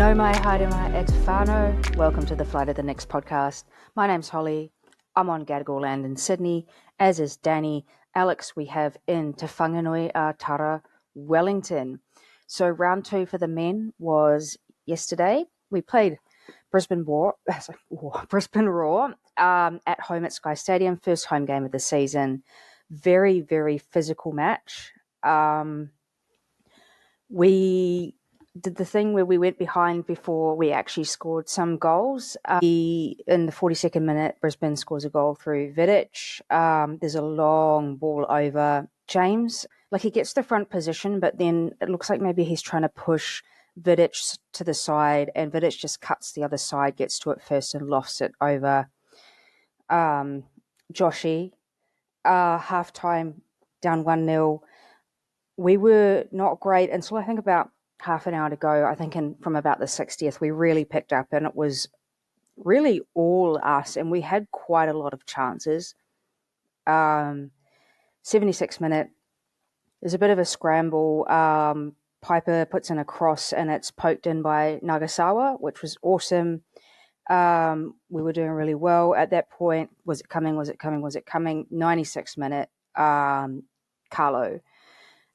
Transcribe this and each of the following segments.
Nau mai, haere mai, et whānau. Welcome to the Flight of the Next podcast. My name's Holly. I'm on Gadigal land in Sydney, as is Danny. Alex, we have in Te Whanganui a Tara, Wellington. So round 2 for the men was yesterday. We played Brisbane Roar at home at Sky Stadium, first home game of the season. Very, very physical match. We did the thing where we went behind before we actually scored some goals. In the 42nd minute, Brisbane scores a goal through Vidic. There's a long ball over James. Like, he gets the front position, but then it looks like maybe he's trying to push Vidic to the side, and Vidic just cuts the other side, gets to it first and lofts it over Joshy. Half-time, down 1-0. We were not great until I think about half an hour to go. I think from about the 60th, we really picked up, and it was really all us, and we had quite a lot of chances. 76th minute, there's a bit of a scramble. Piper puts in a cross, and it's poked in by Nagasawa, which was awesome. We were doing really well at that point. Was it coming? 96th minute, Carlo,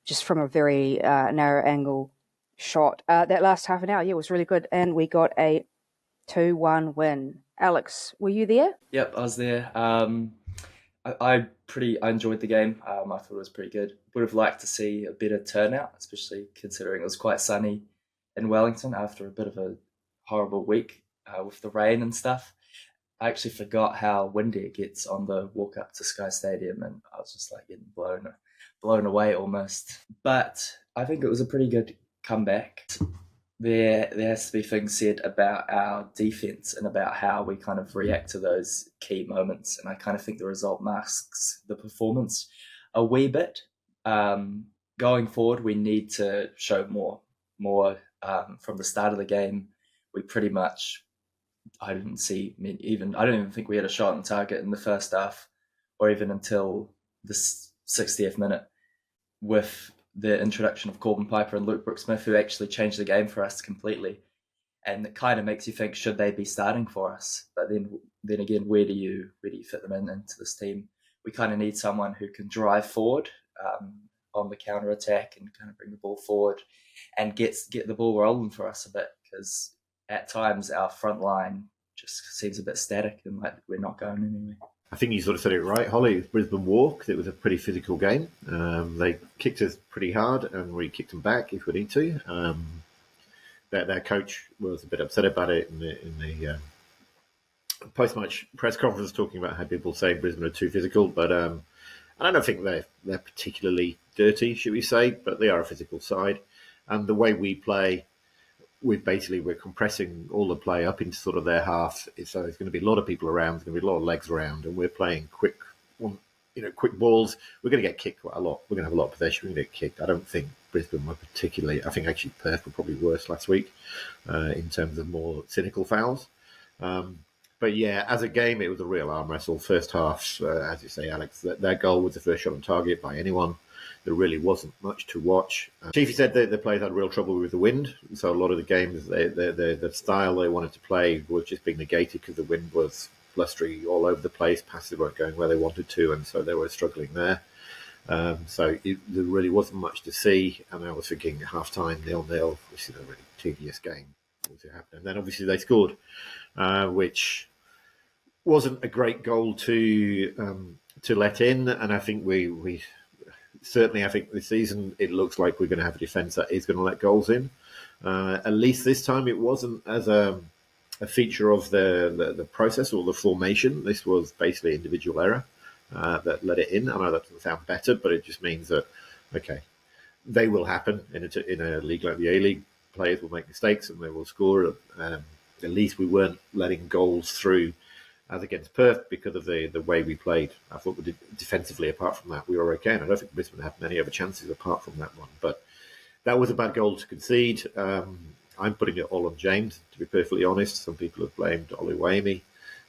just from a very narrow angle shot. That last half an hour, was really good, and we got a 2-1 win. Alex, were you there? Yep, I was there. I enjoyed the game. I thought it was pretty good. Would have liked to see a better turnout, especially considering it was quite sunny in Wellington after a bit of a horrible week with the rain and stuff. I actually forgot how windy it gets on the walk up to Sky Stadium, and I was just like getting blown away almost. But I think it was a pretty good comeback. There has to be things said about our defence and about how we kind of react to those key moments. And I kind of think the result masks the performance a wee bit. Going forward, we need to show more. From the start of the game, we pretty much, I don't even think we had a shot on target in the first half, or even until the 60th minute, with the introduction of Corbin Piper and Luke Brooks-Smith, who actually changed the game for us completely. And it kind of makes you think, should they be starting for us? But then again, where do you fit them into this team? We kind of need someone who can drive forward on the counter attack and kind of bring the ball forward and get the ball rolling for us a bit, because at times our front line just seems a bit static and like we're not going anywhere. I think you sort of said it right, Holly. It was Brisbane War, because it was a pretty physical game. They kicked us pretty hard, and we kicked them back if we need to. Their coach was a bit upset about it in the post-match press conference, talking about how people say Brisbane are too physical. But I don't think they're particularly dirty, should we say, but they are a physical side. And the way we play, we're compressing all the play up into sort of their half. So there's going to be a lot of people around. There's going to be a lot of legs around, and we're playing quick balls. We're going to get kicked quite a lot. We're going to have a lot of possession. We're going to get kicked. I don't think Brisbane were particularly. I think actually Perth were probably worse last week in terms of more cynical fouls. But yeah, as a game, it was a real arm wrestle. First half, as you say, Alex, that goal was the first shot on target by anyone. There really wasn't much to watch. Chiefy said that the players had real trouble with the wind, so a lot of the games, the style they wanted to play was just being negated because the wind was blustery all over the place. Passes weren't going where they wanted to, and so they were struggling there. There really wasn't much to see, and I was thinking at half-time, 0-0, which is a really tedious game. What was happening? And then obviously they scored, which wasn't a great goal to let in, and I think we certainly, I think this season it looks like we're going to have a defence that is going to let goals in. At least this time it wasn't as a feature of the process or the formation. This was basically individual error that let it in. I know that doesn't sound better, but it just means that, okay, they will happen in a league like the A-League. Players will make mistakes and they will score. At least we weren't letting goals through as against Perth because of the way we played. I thought we did defensively, apart from that, we were okay. And I don't think Brisbane had many other chances apart from that one. But that was a bad goal to concede. I'm putting it all on James, to be perfectly honest. Some people have blamed Oluwaemi,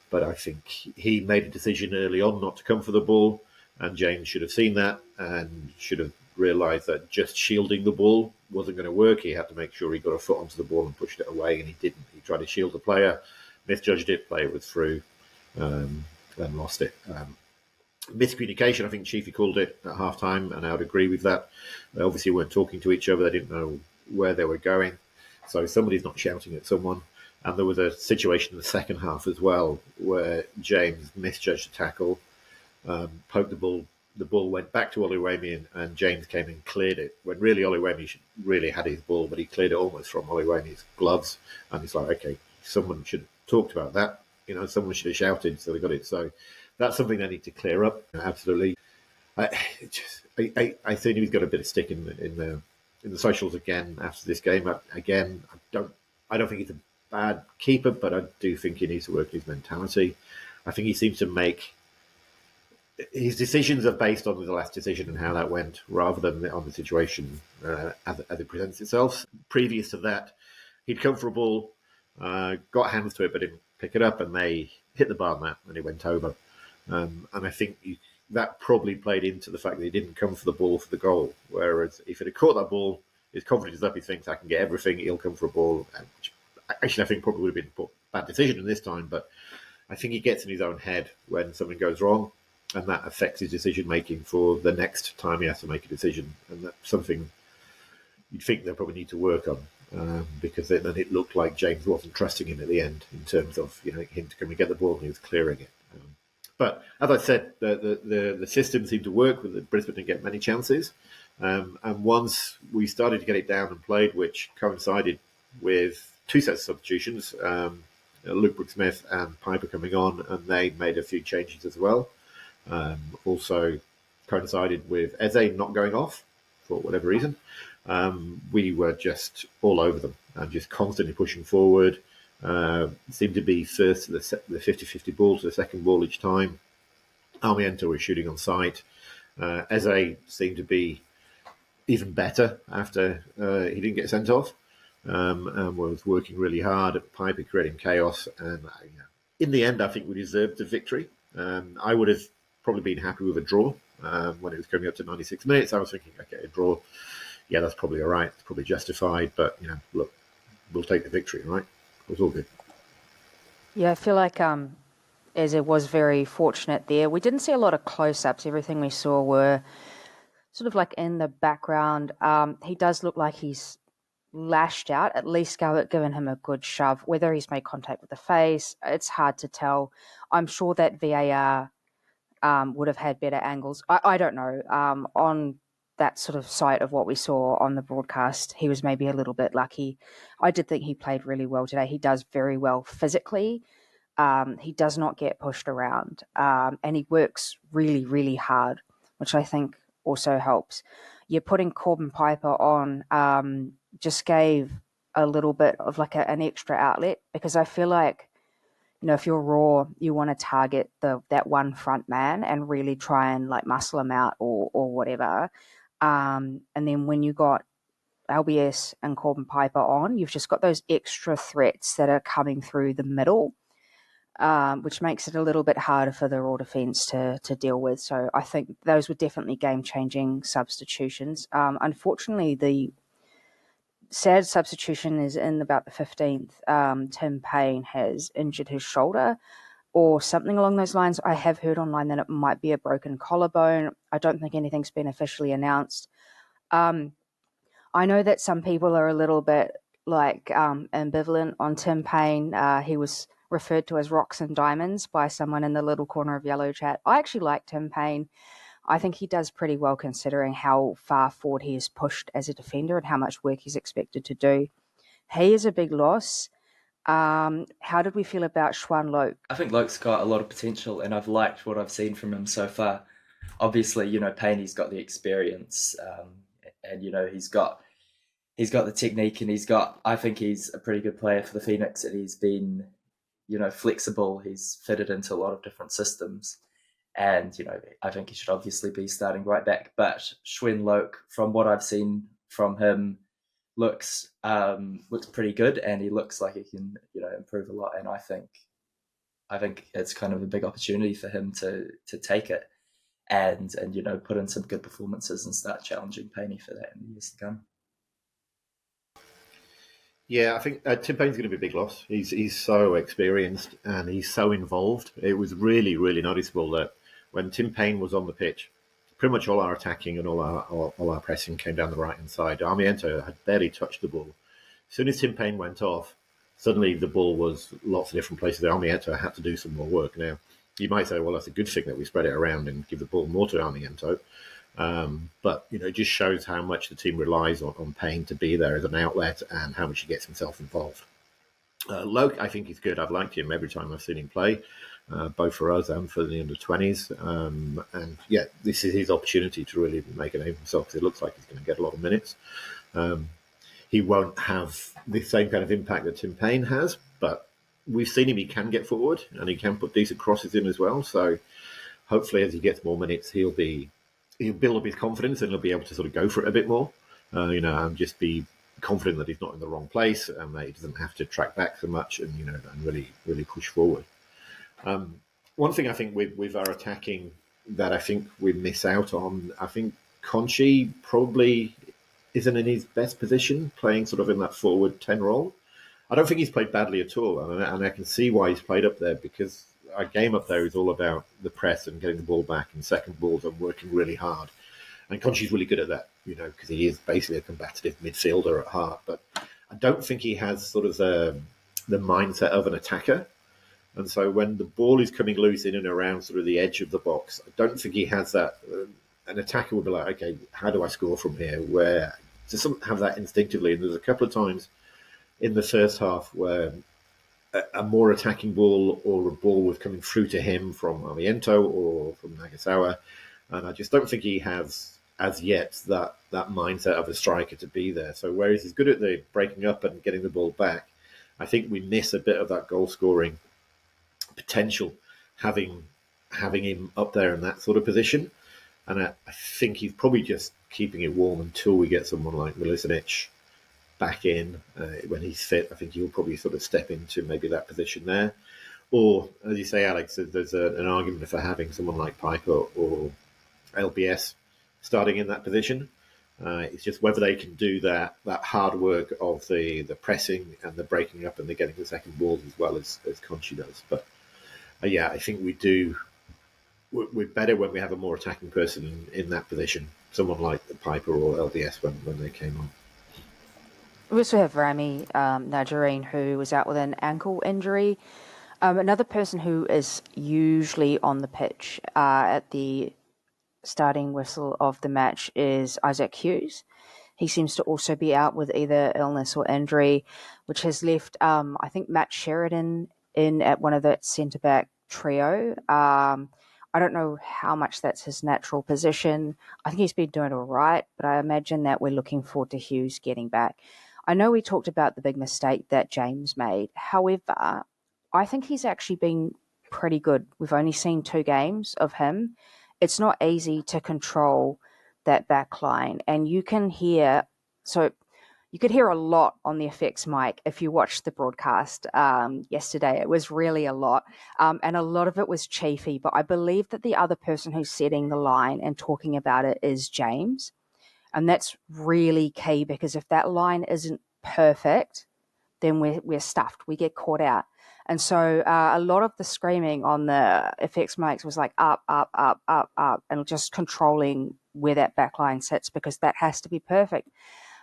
but I think he made a decision early on not to come for the ball, and James should have seen that and should have realised that just shielding the ball wasn't going to work. He had to make sure he got a foot onto the ball and pushed it away, and he didn't. He tried to shield the player, misjudged it, player was through, and lost it. Miscommunication, I think Chiefy called it at half time, and I would agree with that. They obviously weren't talking to each other, they didn't know where they were going, so somebody's not shouting at someone. And there was a situation in the second half as well where James misjudged the tackle, poked the ball went back to Oluwemi, and James came and cleared it, when really Oluwemi really had his ball, but he cleared it almost from Oluwemi's gloves, and it's like, okay, someone should have talked about that, someone should have shouted, so they got it. So that's something they need to clear up. Absolutely. I think he's got a bit of stick in the socials again after this game. I don't think he's a bad keeper, but I do think he needs to work his mentality. I think he seems to make his decisions are based on the last decision and how that went, rather than on the situation as it presents itself. Previous to that, he'd come for a ball, got hands to it, but didn't pick it up, and they hit the bar mat and it went over. And I think that probably played into the fact that he didn't come for the ball for the goal. Whereas if he'd have caught that ball, his confidence is up, he thinks, I can get everything, he'll come for a ball. Which actually, I think probably would have been a bad decision in this time, but I think he gets in his own head when something goes wrong, and that affects his decision-making for the next time he has to make a decision. And that's something you'd think they'll probably need to work on, because then it looked like James wasn't trusting him at the end in terms of him to come and get the ball, and he was clearing it. But as I said, the system seemed to work with Brisbane to get many chances. And once we started to get it down and played, which coincided with two sets of substitutions, Luke Brooks-Smith and Piper coming on, and they made a few changes as well. Also coincided with Eze not going off for whatever reason. We were just all over them and just constantly pushing forward. Seemed to be first to the 50-50 ball to the second ball each time. Armiento was shooting on sight. Eze seemed to be even better after he didn't get sent off, and was working really hard at Piper, creating chaos. And in the end, I think we deserved the victory. I would have probably been happy with a draw when it was coming up to 96 minutes. I was thinking, okay, a draw, yeah, that's probably all right. It's probably justified. But look, we'll take the victory, right? It was all good. Yeah, I feel like Eze was very fortunate there. We didn't see a lot of close-ups. Everything we saw were sort of like in the background. He does look like he's lashed out. At least given him a good shove. Whether he's made contact with the face, it's hard to tell. I'm sure that VAR would have had better angles. I don't know. On that sort of site of what we saw on the broadcast, he was maybe a little bit lucky. I did think he played really well today. He does very well physically. He does not get pushed around, and he works really, really hard, which I think also helps. You're putting Corbin Piper on just gave a little bit of like an extra outlet, because I feel like, if you're Raw, you want to target that one front man and really try and like muscle him out or whatever. And then when you got LBS and Corbin Piper on, you've just got those extra threats that are coming through the middle, which makes it a little bit harder for the Raw defence to deal with. So I think those were definitely game-changing substitutions. Unfortunately, the sad substitution is in about the 15th. Tim Payne has injured his shoulder or something along those lines. I have heard online that it might be a broken collarbone. I don't think anything's been officially announced. I know that some people are a little bit ambivalent on Tim Payne. He was referred to as rocks and diamonds by someone in the little corner of Yellow Chat. I actually like Tim Payne. I think he does pretty well considering how far forward he is pushed as a defender and how much work he's expected to do. He is a big loss. How did we feel about Schwan Loke? I think Loke's got a lot of potential, and I've liked what I've seen from him so far. Obviously, Payne's got the experience, and he's got the technique, and I think he's a pretty good player for the Phoenix, and he's been, flexible. He's fitted into a lot of different systems. And, I think he should obviously be starting right back. But Schwen Loke, from what I've seen from him, looks pretty good, and he looks like he can, improve a lot. And I think it's kind of a big opportunity for him to take it. and put in some good performances and start challenging Paney for that in the years to come. Yeah, I think Tim Payne's going to be a big loss. He's so experienced and he's so involved. It was really, really noticeable that when Tim Payne was on the pitch, pretty much all our attacking and all our pressing came down the right-hand side. Armiento had barely touched the ball. As soon as Tim Payne went off, suddenly the ball was lots of different places. Armiento had to do some more work. Now, you might say, well, that's a good thing that we spread it around and give the ball more to Armiento. But it just shows how much the team relies on Payne to be there as an outlet and how much he gets himself involved. Loke, I think he's good. I've liked him every time I've seen him play, both for us and for the under-20s. And yeah, this is his opportunity to really make a name for himself because it looks like he's going to get a lot of minutes. He won't have the same kind of impact that Tim Payne has, but we've seen him. He can get forward and he can put decent crosses in as well. So hopefully as he gets more minutes, he'll build up his confidence and he'll be able to sort of go for it a bit more, and just be confident that he's not in the wrong place and that he doesn't have to track back so much and, and really, really push forward. One thing I think with our attacking that I think we miss out on, I think Conchi probably isn't in his best position playing sort of in that forward 10 role. I don't think he's played badly at all. And I can see why he's played up there because our game up there is all about the press and getting the ball back and second balls and working really hard. And Conchi's really good at that, because he is basically a combative midfielder at heart. But I don't think he has sort of the mindset of an attacker. And so when the ball is coming loose in and around sort of the edge of the box, I don't think he has that. An attacker would be like, okay, how do I score from here? Where doesn't have that instinctively. And there's a couple of times in the first half where a more attacking ball or a ball was coming through to him from Armiento or from Nagasawa. And I just don't think he has, as yet, that mindset of a striker to be there. So whereas he's good at the breaking up and getting the ball back, I think we miss a bit of that goal-scoring potential having him up there in that sort of position. And I think he's probably just keeping it warm until we get someone like Milisanic back in when he's fit. I think he'll probably sort of step into maybe that position there. Or, as you say, Alex, there's an argument for having someone like Piper or LBS starting in that position. It's just whether they can do that hard work of the pressing and the breaking up and the getting the second balls as well as Conchi does. But yeah, I think we're better when we have a more attacking person in that position, someone like Piper or LBS when they came on. We also have Rami Najareen, who was out with an ankle injury. Another person who is usually on the pitch at the starting whistle of the match is Isaac Hughes. He seems to also be out with either illness or injury, which has left, I think, Matt Sheridan in at one of the centre-back trio. I don't know how much that's his natural position. I think he's been doing all right, but I imagine that we're looking forward to Hughes getting back. I know we talked about the big mistake that James made. However, I think he's actually been pretty good. We've only seen 2 games of him. It's not easy to control that back line. And you can hear, so you could hear a lot on the effects mic if you watched the broadcast yesterday. It was really a lot. And a lot of it was chiefy. But I believe that the other person who's setting the line and talking about it is James. And that's really key because if that line isn't perfect, then we're stuffed. We get caught out. And so a lot of the screaming on the effects mics was like up, up, up, up, up, and just controlling where that back line sits because that has to be perfect.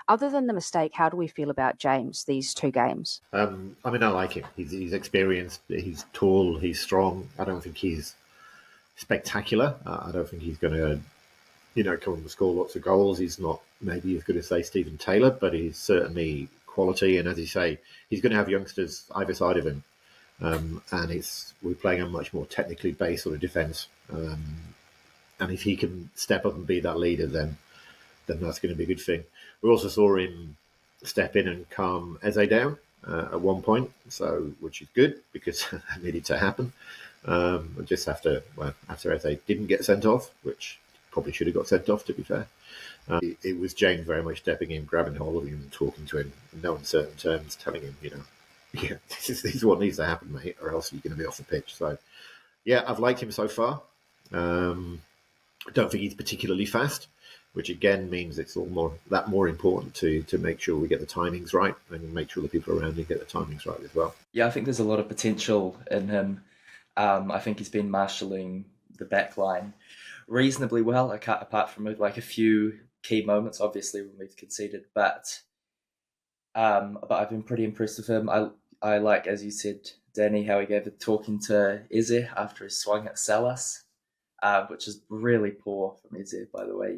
Other than the mistake, how do we feel about James these 2 games? I like him. He's experienced. He's tall. He's strong. I don't think he's spectacular. I don't think he's going to come and score lots of goals. He's not maybe as good as, say, Stephen Taylor, but he's certainly quality. And as you say, he's going to have youngsters either side of him. And we're playing a much more technically based sort of defence. And if he can step up and be that leader, then that's going to be a good thing. We also saw him step in and calm Eze down at one point, which is good because that needed to happen. Just after Eze didn't get sent off, which probably should have got sent off, to be fair. It was James very much stepping in, grabbing hold of him and talking to him in no uncertain terms, telling him, yeah, this is what needs to happen, mate, or else you're going to be off the pitch. So, yeah, I've liked him so far. I don't think he's particularly fast, which again means it's all more important to make sure we get the timings right and make sure the people around him get the timings right as well. Yeah, I think there's a lot of potential in him. I think he's been marshalling the back line reasonably well, apart from like a few key moments, obviously, when we've conceded. But I've been pretty impressed with him. I like, as you said, Danny, how he gave the talking to Eze after he swung at Salas, which is really poor from Eze, by the way.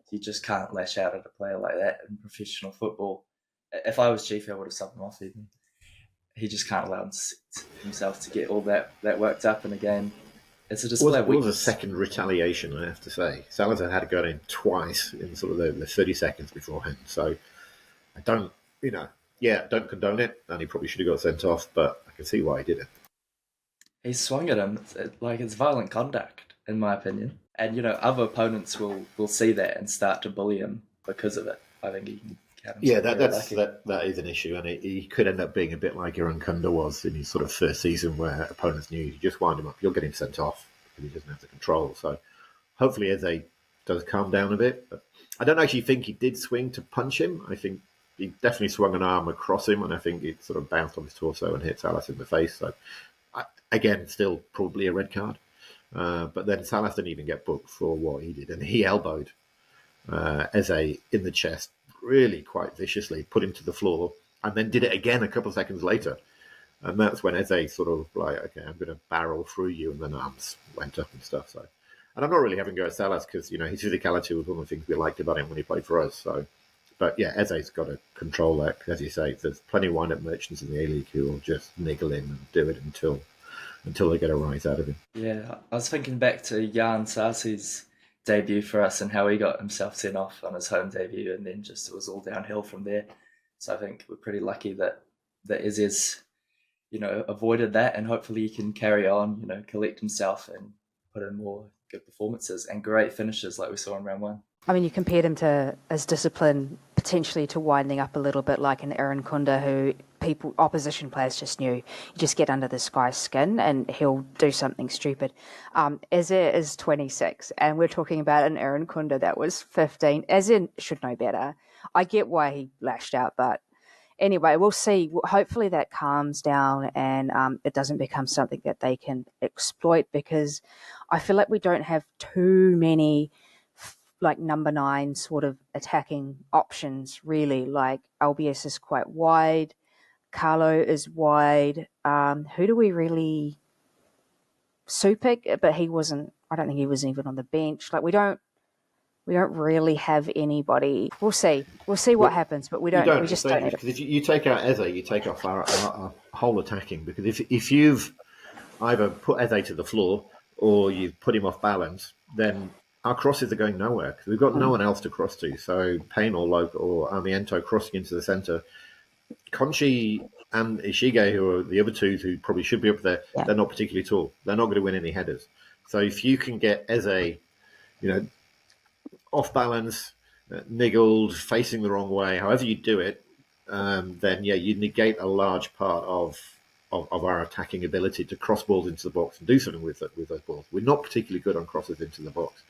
You just can't lash out at a player like that in professional football. If I was chief, I would have subbed him off even. He just can't allow himself to get all that worked up in a game. It's a display of weakness. It was a second retaliation, I have to say. Salazar had to go in twice in sort of the 30 seconds beforehand. So I don't condone it, and he probably should have got sent off, but I can see why he did it. He swung at him like it's violent conduct, in my opinion. And, other opponents will see that and start to bully him because of it. I think he can count himself that is an issue, and he could end up being a bit like Irankunda was in his sort of first season, where opponents knew you just wind him up, you'll get him sent off because he doesn't have the control. So hopefully Eze does calm down a bit. But I don't actually think he did swing to punch him. I think he definitely swung an arm across him, and I think it sort of bounced on his torso and hit Salas in the face. So again, still probably a red card. But then Salas didn't even get booked for what he did, and he elbowed Eze in the chest really quite viciously, put him to the floor, and then did it again a couple of seconds later. And that's when Eze sort of like, okay, I'm going to barrel through you, and then arms went up and stuff. So, and I'm not really having a go at Salas because his physicality was one of the things we liked about him when he played for us. So, but yeah, Eze's got to control that. As you say, there's plenty of wind-up merchants in the A-League who will just niggle him and do it until they get a rise out of him. Yeah, I was thinking back to Jan Sarsi's debut for us and how he got himself sent off on his home debut, and then just it was all downhill from there. So I think we're pretty lucky that Eze's, avoided that, and hopefully he can carry on, collect himself and put in more good performances and great finishes like we saw in round one. I mean, you compared him to his discipline potentially to winding up a little bit like an Irankunda, who opposition players just knew. You just get under this guy's skin and he'll do something stupid. Eze is 26, and we're talking about an Irankunda that was 15. Eze should know better. I get why he lashed out, but anyway, we'll see. Hopefully that calms down and it doesn't become something that they can exploit, because I feel like we don't have too many like number 9 sort of attacking options, really. Like LBS is quite wide, Carlo is wide. Who do we really... Supik, but I don't think he was even on the bench. Like we don't really have anybody. We'll see what happens, but we just don't. Because if you take out Eze, you take off our whole attacking. Because if you've either put Eze to the floor or you've put him off balance, then our crosses are going nowhere because we've got no one else to cross to. So Payne or Loke or Armiento crossing into the centre. Conchi and Ishige, who are the other two who probably should be up there, they're not particularly tall. They're not going to win any headers. So if you can get Eze, off balance, niggled, facing the wrong way, however you do it, then you negate a large part of our attacking ability to cross balls into the box and do something with those balls. We're not particularly good on crosses into the box.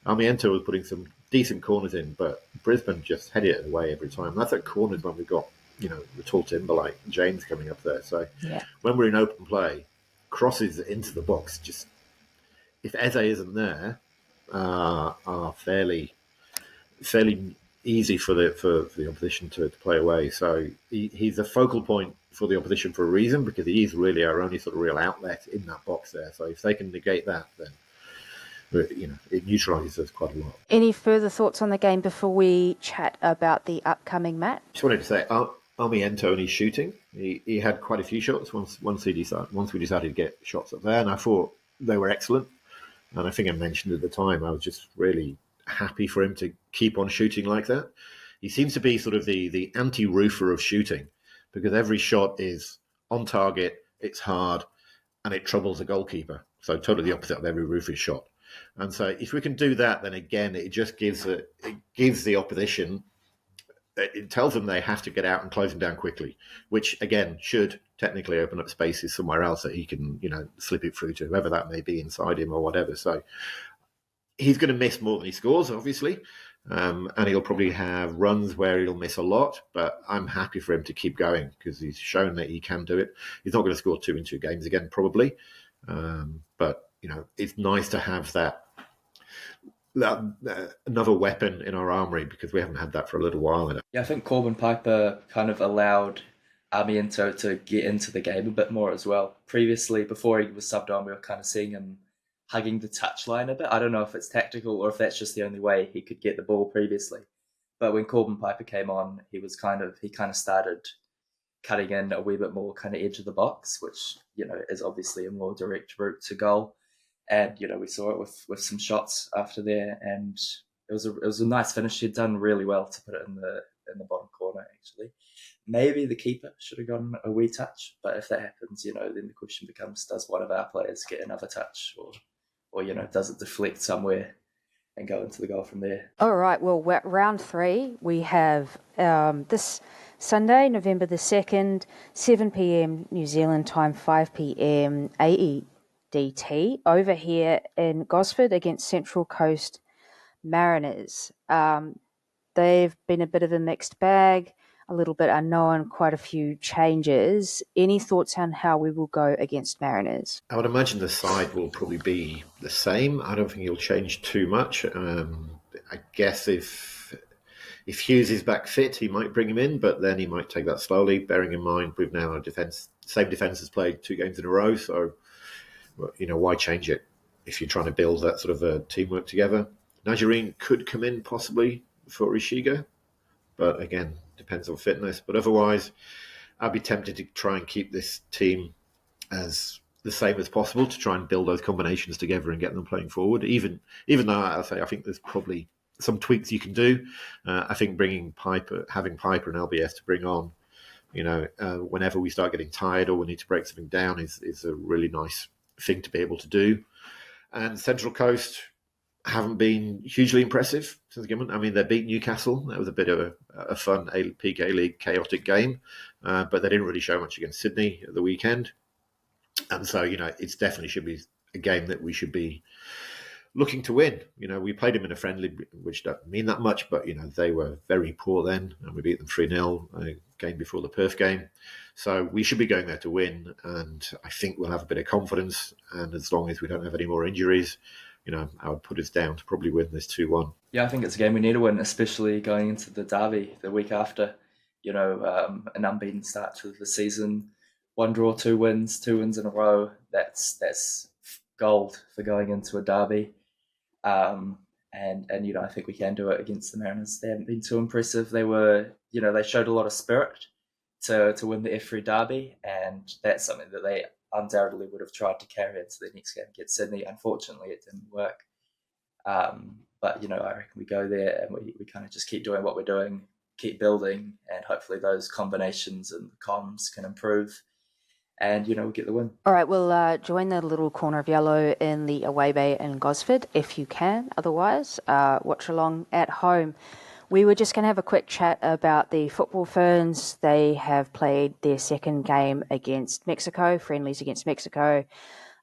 Armiento was putting some decent corners in, but Brisbane just headed it away every time. That's at corners when we've got, the tall timber like James coming up there. So when we're in open play, crosses into the box, just if Eze isn't there, are fairly easy for the opposition to play away. So he's a focal point for the opposition for a reason, because he is really our only sort of real outlet in that box there. So if they can negate that, then it neutralises us quite a lot. Any further thoughts on the game before we chat about the upcoming match? Just wanted to say, Armiento and his shooting, he had quite a few shots once we decided to get shots up there, and I thought they were excellent. And I think I mentioned at the time, I was just really happy for him to keep on shooting like that. He seems to be sort of the anti-roofer of shooting, because every shot is on target, it's hard, and it troubles the goalkeeper. So totally the opposite of every roofer's shot. And so if we can do that, then again, it just gives the opposition, it tells them they have to get out and close him down quickly, which again should technically open up spaces somewhere else that he can, slip it through to whoever that may be inside him or whatever. So he's going to miss more than he scores, obviously. And he'll probably have runs where he'll miss a lot, but I'm happy for him to keep going because he's shown that he can do it. He's not going to score 2 in 2 games again, probably. But, it's nice to have that another weapon in our armoury because we haven't had that for a little while. Yeah, I think Corbin Piper kind of allowed Amiento to get into the game a bit more as well. Previously, before he was subbed on, we were kind of seeing him hugging the touchline a bit. I don't know if it's tactical or if that's just the only way he could get the ball previously. But when Corbin Piper came on, he kind of started cutting in a wee bit more kind of edge of the box, which is obviously a more direct route to goal. And we saw it with some shots after there, and it was a nice finish. He'd done really well to put it in the bottom corner. Actually, maybe the keeper should have gotten a wee touch, but if that happens, then the question becomes: does one of our players get another touch, or does it deflect somewhere and go into the goal from there? All right. Well, round 3 we have this Sunday, November the 2nd, 7 p.m. New Zealand time, 5 p.m. AEDT, over here in Gosford against Central Coast Mariners. They've been a bit of a mixed bag, a little bit unknown, quite a few changes. Any thoughts on how we will go against Mariners? I would imagine the side will probably be the same. I don't think he'll change too much. I guess if Hughes is back fit, he might bring him in, but then he might take that slowly, bearing in mind we've now same defence has played 2 games in a row, so why change it if you're trying to build that sort of a teamwork together? Najarine could come in possibly for Ishiga, but again, depends on fitness. But otherwise, I'd be tempted to try and keep this team as the same as possible to try and build those combinations together and get them playing forward. Even though I think there's probably some tweaks you can do. I think having Piper and LBS to bring on, whenever we start getting tired or we need to break something down is a really nice thing to be able to do. And Central Coast haven't been hugely impressive since the game. I mean, they beat Newcastle. That was a bit of a fun peak A-League chaotic game, but they didn't really show much against Sydney at the weekend. And so, it definitely should be a game that we should be looking to win. We played them in a friendly, which don't mean that much, but, they were very poor then, and we beat them 3-0 a game before the Perth game. So we should be going there to win, and I think we'll have a bit of confidence, and as long as we don't have any more injuries, I would put us down to probably win this 2-1. Yeah, I think it's a game we need to win, especially going into the derby the week after. An unbeaten start to the season, 1 draw, 2 wins in a row. That's gold for going into a derby. And I think we can do it against the Mariners. They haven't been too impressive. They were, they showed a lot of spirit to win the F3 derby, and that's something that they undoubtedly would have tried to carry into the next game against Sydney. Unfortunately, it didn't work. But I reckon we go there and we kind of just keep doing what we're doing, keep building, and hopefully those combinations and the comms can improve, and we'll get the win. All right, we'll join the little corner of yellow in the away bay in Gosford if you can. Otherwise, watch along at home. We were just going to have a quick chat about the Football Ferns. They have played their second game against Mexico, friendlies against Mexico,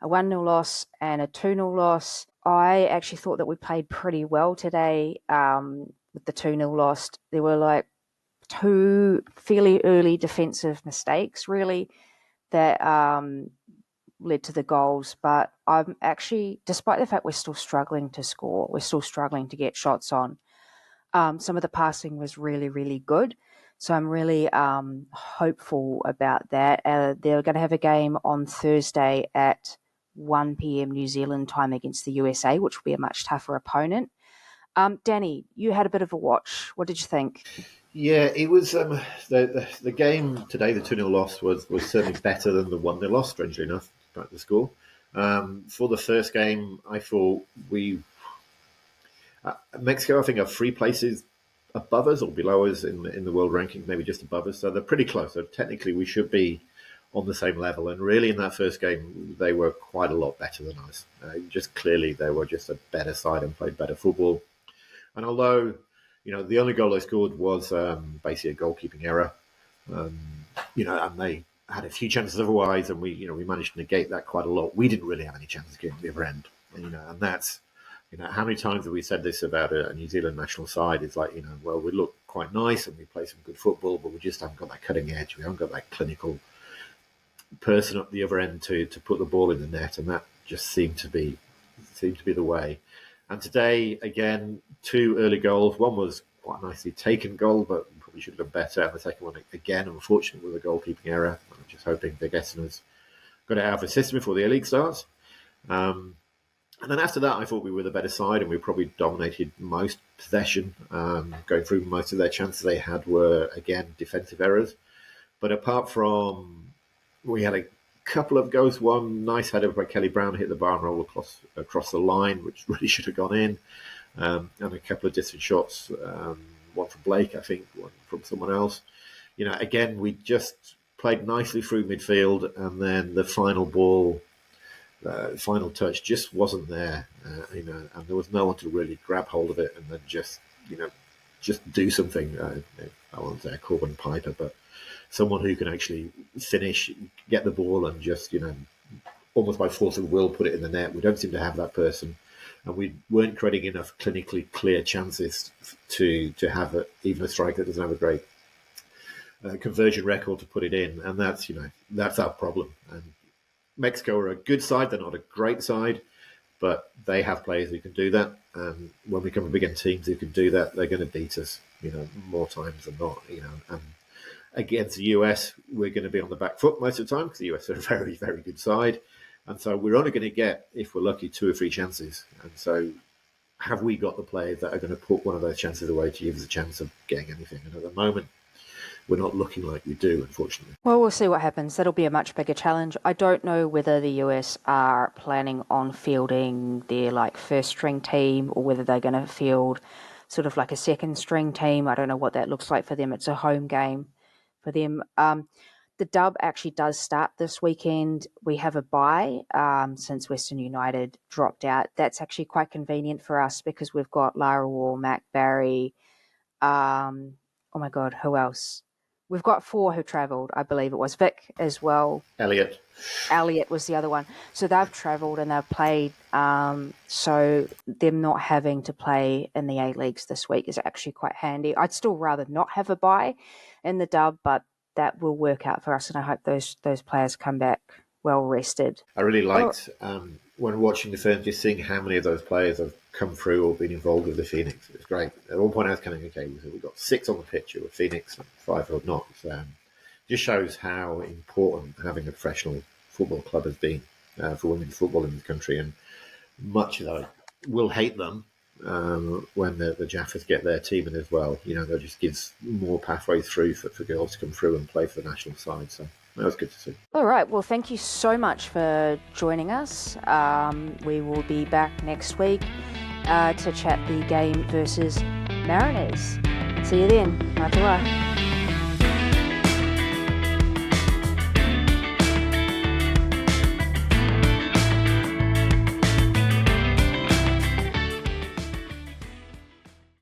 a 1-0 loss and a 2-0 loss. I actually thought that we played pretty well today with the 2-0 loss. There were 2 fairly early defensive mistakes, really, that led to the goals. But I'm actually, despite the fact we're still struggling to score, we're still struggling to get shots on, some of the passing was really, really good. So I'm really hopeful about that. They're going to have a game on Thursday at 1 p.m. New Zealand time against the USA, which will be a much tougher opponent. Danny, you had a bit of a watch. What did you think? Yeah, it was the game today. The 2-0 loss was certainly better than the 1-0 loss. Strangely enough, back to the score. For the first game, I thought Mexico, I think, are 3 places above us or below us in the world ranking, maybe just above us. So they're pretty close. So technically, we should be on the same level. And really, in that first game, they were quite a lot better than us. Just clearly, they were just a better side and played better football. And although, the only goal they scored was basically a goalkeeping error, and they had a few chances otherwise, and we managed to negate that quite a lot. We didn't really have any chances getting to the other end, and that's how many times have we said this about a New Zealand national side? It's like, well, we look quite nice and we play some good football, but we just haven't got that cutting edge. We haven't got that clinical person up the other end to put the ball in the net, and that just seemed to be the way. And today, again, 2 early goals. One was quite a nicely taken goal, but probably should have done better. And the second one, again, unfortunately, with a goalkeeping error. I'm just hoping Big Essendon has got it out of the system before the A-League starts. And then after that, I thought we were the better side, and we probably dominated most possession. Going through most of their chances they had were, again, defensive errors. But apart from, we had a couple of goals. One nice header by Kelly Brown hit the bar and roll across the line, which really should have gone in. And a couple of distant shots, one from Blake, I think, one from someone else. Again, we just played nicely through midfield, and then the final ball, final touch just wasn't there, and there was no one to really grab hold of it and then just do something. I won't say a Corbin Piper, but someone who can actually finish, get the ball, and just almost by force of will put it in the net. We don't seem to have that person, and we weren't creating enough clinically clear chances to have even a striker that doesn't have a great conversion record to put it in, and that's our problem. And Mexico are a good side; they're not a great side, but they have players who can do that. And when we come up against teams who can do that, they're going to beat us, more times than not. And against the US, we're going to be on the back foot most of the time because the US are a very, very good side. And so we're only going to get, if we're lucky, 2 or 3 chances. And so have we got the players that are going to put one of those chances away to give us a chance of getting anything? And at the moment, we're not looking like we do, unfortunately. Well, we'll see what happens. That'll be a much bigger challenge. I don't know whether the US are planning on fielding their first string team or whether they're going to field sort of like a second string team. I don't know what that looks like for them. It's a home game for them. The dub actually does start this weekend. We have a bye since Western United dropped out. That's actually quite convenient for us because we've got Lara War, Mac Barry. Oh my God, who else? We've got 4 who travelled. I believe it was Vic as well. Elliot was the other one. So they've travelled and they've played. So them not having to play in the A-Leagues this week is actually quite handy. I'd still rather not have a bye in the dub, but that will work out for us, and I hope those players come back well rested. I really liked when watching the Ferns, just seeing how many of those players have come through or been involved with the Phoenix. It was great. At one point I was kind of, okay, we've got 6 on the pitch with Phoenix and 5 or not. Just shows how important having a professional football club has been for women's football in the country. And much as I will hate them when the Jaffers get their team in as well, that just gives more pathways through for girls to come through and play for the national side. So that was good to see. All right. Well, thank you so much for joining us. We will be back next week to chat the game versus Mariners. See you then. Matawa.